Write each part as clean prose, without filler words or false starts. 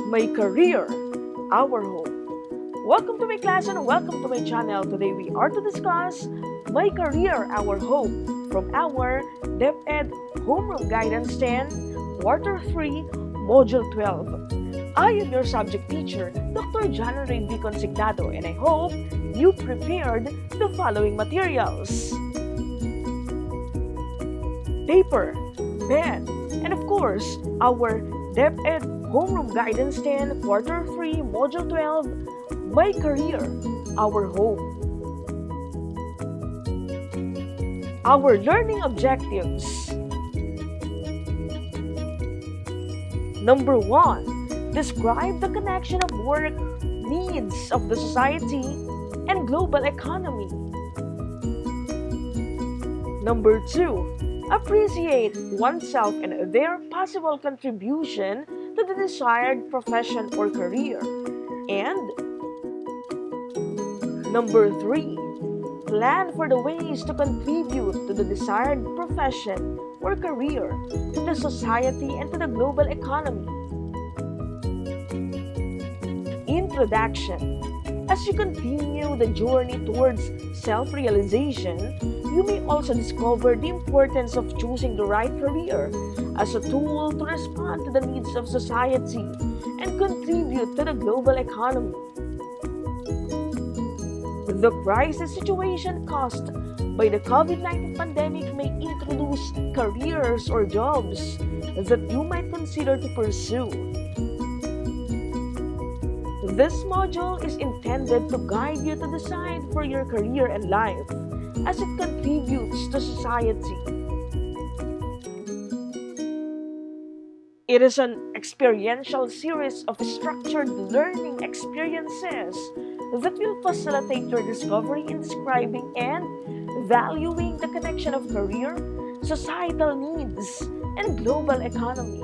My career, our home. Welcome to my class and welcome to my channel. Today we are to discuss My Career, Our Home from our DepEd Homeroom Guidance 10, Quarter 3, Module 12. I am your subject teacher, Dr. Jan-Ann-Rey and I hope you prepared the following materials: paper, pen, and of course, our DepEd Homeroom Guidance 10, Quarter 3, Module 12, My Career, Our Home. Our learning objectives. Number 1, describe the connection of work, needs of the society, and global economy. Number 2, appreciate oneself and their possible contribution to the desired profession or career. And number 3, plan for the ways to contribute to the desired profession or career, to the society and to the global economy. Introduction. As you continue the journey towards self-realization, you may also discover the importance of choosing the right career as a tool to respond to the needs of society and contribute to the global economy. The crisis situation caused by the COVID-19 pandemic may introduce careers or jobs that you might consider to pursue. This module is intended to guide you to decide for your career and life as it contributes to society. It is an experiential series of structured learning experiences that will facilitate your discovery in describing and valuing the connection of career, societal needs, and global economy.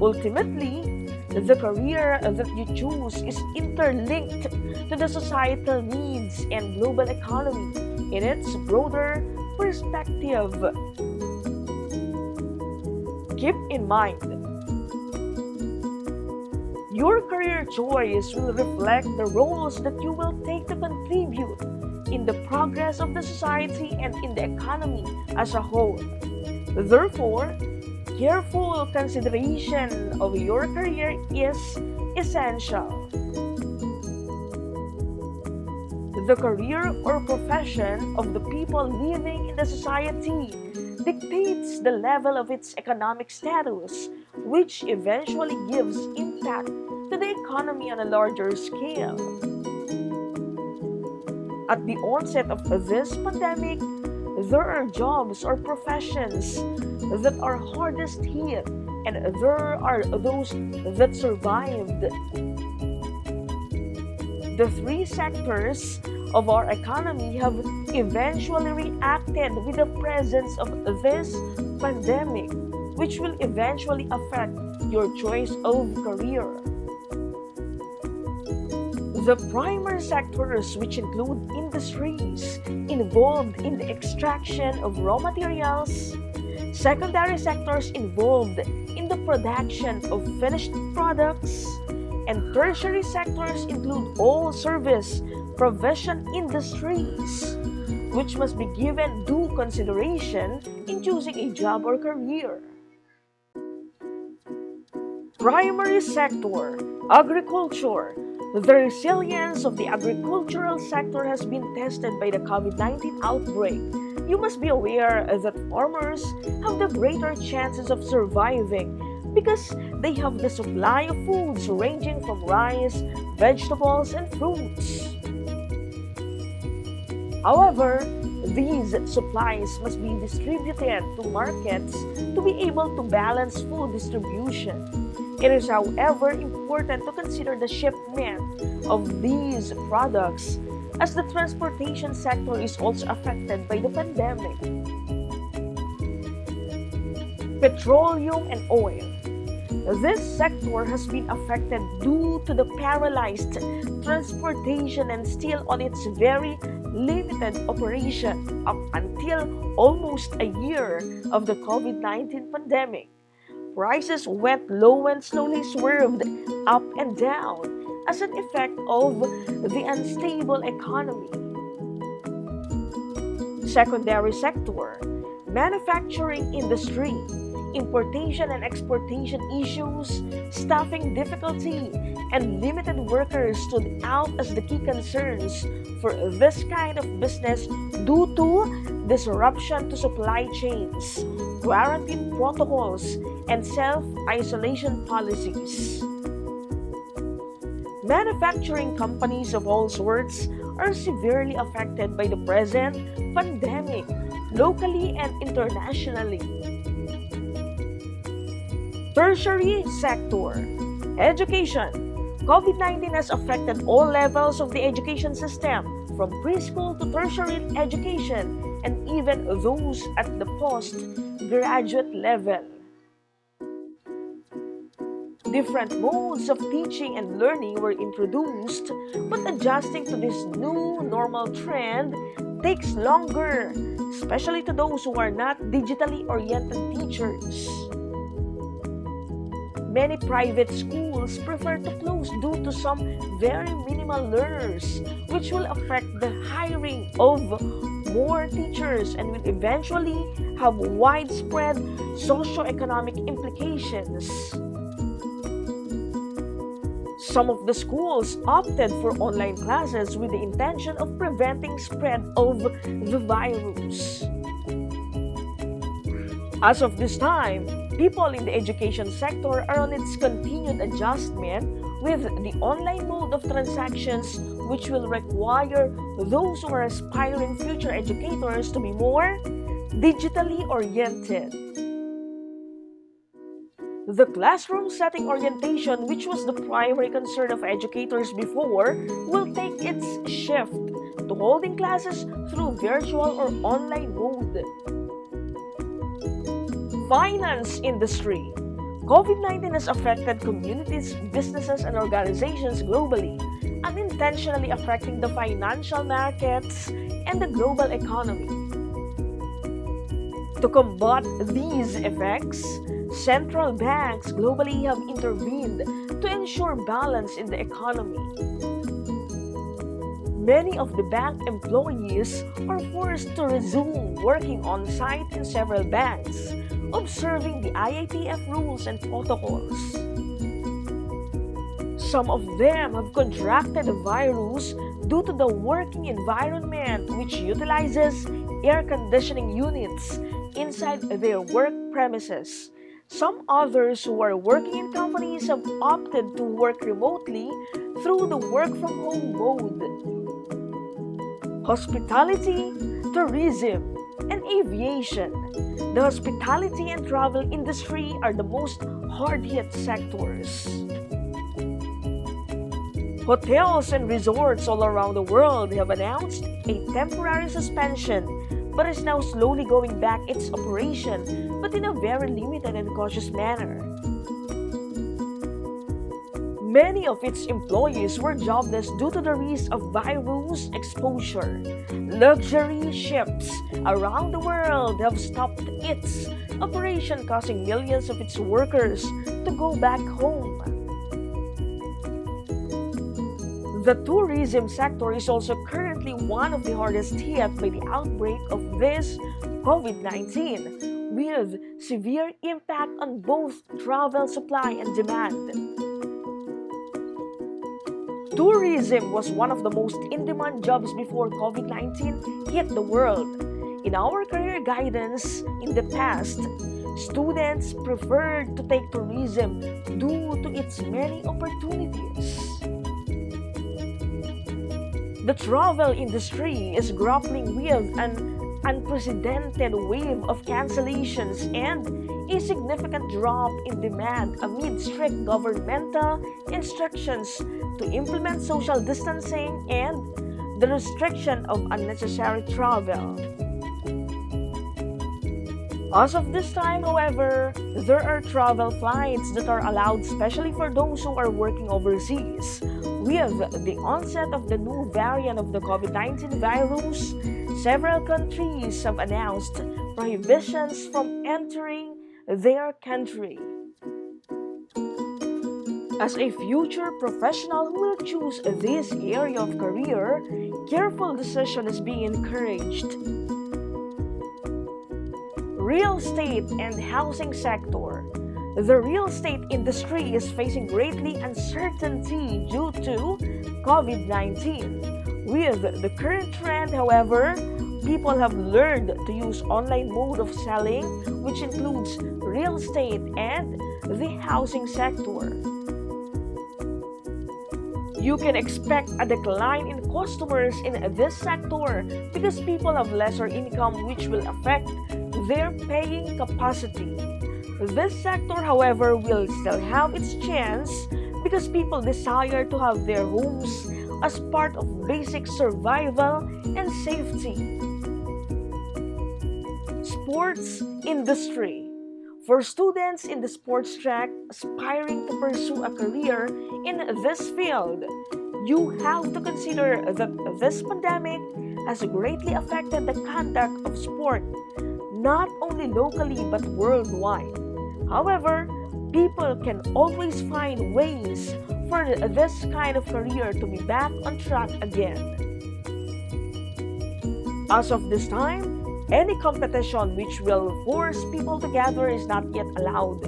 Ultimately, the career that you choose is interlinked to the societal needs and global economy in its broader perspective. Keep in mind, your career choice will reflect the roles that you will take to contribute in the progress of the society and in the economy as a whole. Therefore, careful consideration of your career is essential. The career or profession of the people living in the society dictates the level of its economic status, which eventually gives impact to the economy on a larger scale. At the onset of this pandemic, there are jobs or professions that are hardest hit, and there are those that survived. The three sectors of our economy have eventually reacted with the presence of this pandemic, which will eventually affect your choice of career. The primary sectors, which include industries involved in the extraction of raw materials, secondary sectors involved in the production of finished products, and tertiary sectors include all service provision industries, which must be given due consideration in choosing a job or career. Primary sector, agriculture. The resilience of the agricultural sector has been tested by the COVID-19 outbreak. You must be aware that farmers have the greater chances of surviving because they have the supply of foods ranging from rice, vegetables, and fruits. However, these supplies must be distributed to markets to be able to balance food distribution. It is, however, important to consider the shipment of these products as the transportation sector is also affected by the pandemic. Petroleum and oil. This sector has been affected due to the paralyzed transportation and still on its very limited operation up until almost a year of the COVID-19 pandemic. prices went low and slowly swerved up and down as an effect of the unstable economy. Secondary sector, manufacturing industry, importation and exportation issues, staffing difficulty, and limited workers stood out as the key concerns for this kind of business due to disruption to supply chains, quarantine protocols, and self-isolation policies. Manufacturing companies of all sorts are severely affected by the present pandemic, locally and internationally. Tertiary sector, education. COVID-19 has affected all levels of the education system, from preschool to tertiary education, and even those at the postgraduate level. Different modes of teaching and learning were introduced, but adjusting to this new normal trend takes longer, especially to those who are not digitally oriented teachers. Many private schools prefer to close due to some very minimal learners, which will affect the hiring of more teachers and will eventually have widespread socio-economic implications. Some of the schools opted for online classes with the intention of preventing spread of the virus. As of this time, people in the education sector are on its continued adjustment with the online mode of transactions, which will require those who are aspiring future educators to be more digitally oriented. The classroom setting orientation, which was the primary concern of educators before, will take its shift to holding classes through virtual or online mode. Finance industry. COVID-19 has affected communities, businesses, and organizations globally, unintentionally affecting the financial markets and the global economy. To combat these effects, central banks globally have intervened to ensure balance in the economy. Many of the bank employees are forced to resume working on site in several banks, observing the IATF rules and protocols. Some of them have contracted the virus due to the working environment, which utilizes air conditioning units inside their work premises. Some others who are working in companies have opted to work remotely through the work from home mode. Hospitality, tourism, and aviation. The hospitality and travel industry are the most hard-hit sectors. Hotels and resorts all around the world have announced a temporary suspension but is now slowly going back its operation, but in a very limited and cautious manner. Many of its employees were jobless due to the risk of virus exposure. Luxury ships around the world have stopped its operation, causing millions of its workers to go back home. The tourism sector is also currently one of the hardest hit by the outbreak of this COVID-19, with severe impact on both travel supply and demand. Tourism was one of the most in-demand jobs before COVID-19 hit the world. In our career guidance in the past, students preferred to take tourism due to its many opportunities. The travel industry is grappling with an unprecedented wave of cancellations and a significant drop in demand amid strict governmental instructions to implement social distancing and the restriction of unnecessary travel. As of this time, however, there are travel flights that are allowed especially for those who are working overseas. With the onset of the new variant of the COVID-19 virus, several countries have announced prohibitions from entering their country. As a future professional who will choose this area of career, careful decision is being encouraged. Real estate and housing sector. The real estate industry is facing greatly uncertainty due to COVID-19. With the current trend, however, people have learned to use online mode of selling, which includes real estate and the housing sector. You can expect a decline in customers in this sector because people have lesser income, which will affect their paying capacity. This sector, however, will still have its chance because people desire to have their homes as part of basic survival and safety. Sports industry. For students in the sports track aspiring to pursue a career in this field, you have to consider that this pandemic has greatly affected the conduct of sport, not only locally but worldwide. However, people can always find ways for this kind of career to be back on track again. As of this time, any competition which will force people to gather is not yet allowed.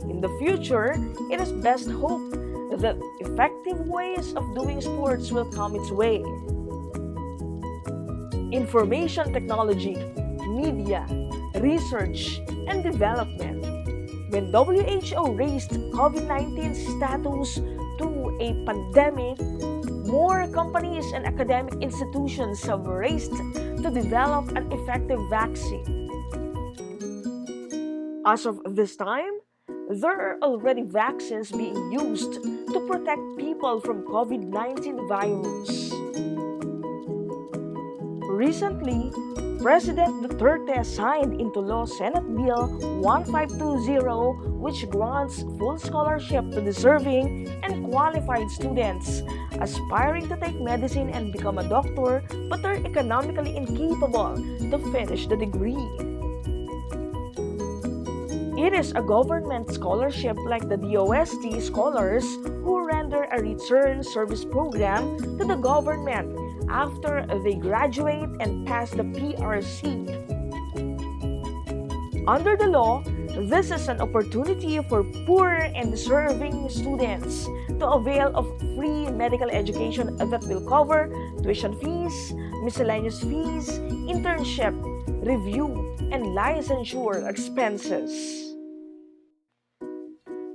In the future, it is best hoped that effective ways of doing sports will come its way. Information technology, media, research, and development. When WHO raised COVID-19 status to a pandemic, more companies and academic institutions have raced to develop an effective vaccine. As of this time, there are already vaccines being used to protect people from COVID-19 virus. Recently, President Duterte signed into law Senate Bill 1520, which grants full scholarship to deserving and qualified students aspiring to take medicine and become a doctor but are economically incapable to finish the degree. It is a government scholarship like the DOST scholars who render a return service program to the government after they graduate and pass the PRC. Under the law, this is an opportunity for poor and deserving students to avail of free medical education that will cover tuition fees, miscellaneous fees, internship, review, and licensure expenses.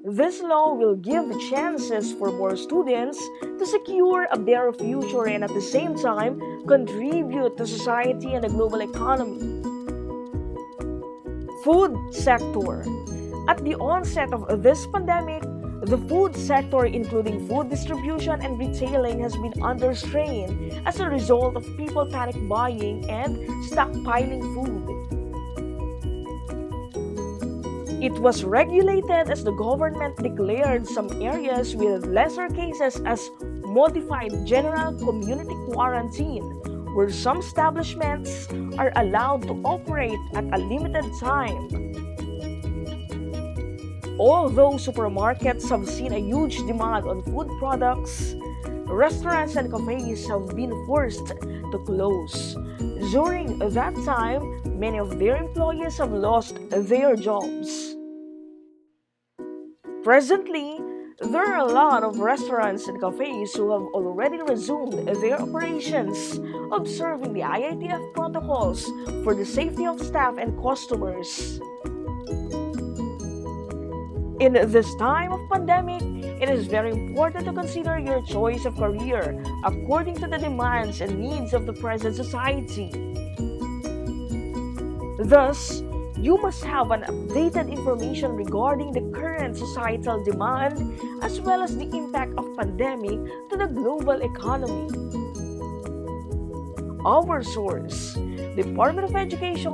This law will give the chances for more students to secure a better future and at the same time contribute to society and the global economy. Food sector. At the onset of this pandemic, the food sector, including food distribution and retailing, has been under strain as a result of people panic buying and stockpiling food. It was regulated as the government declared some areas with lesser cases as modified general community quarantine, where some establishments are allowed to operate at a limited time. Although supermarkets have seen a huge demand on food products, restaurants and cafes have been forced to close. During that time, many of their employees have lost their jobs. Presently, there are a lot of restaurants and cafes who have already resumed their operations, observing the IATF protocols for the safety of staff and customers. In this time of pandemic, it is very important to consider your choice of career according to the demands and needs of the present society. Thus, you must have an updated information regarding the current societal demand as well as the impact of pandemic to the global economy. Our source: Department of Education,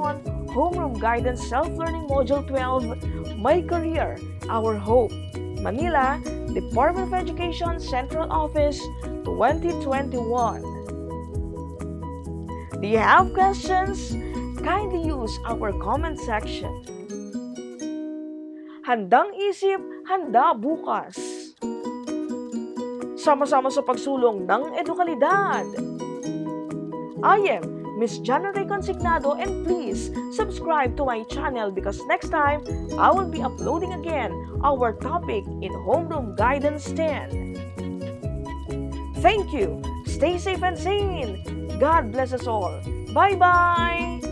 Homeroom Guidance Self-Learning Module 12, My Career, Our Hope, Manila, Department of Education Central Office, 2021. Do you have questions? Kindly use our comment section. Handang isip, handa bukas. sama-sama sa pagsulong ng edukalidad. I am Miss Jan-Ann-Rey Consignado, and please subscribe to my channel because next time I will be uploading again our topic in Homeroom Guidance 10. Thank you. Stay safe and sane. God bless us all. Bye-bye.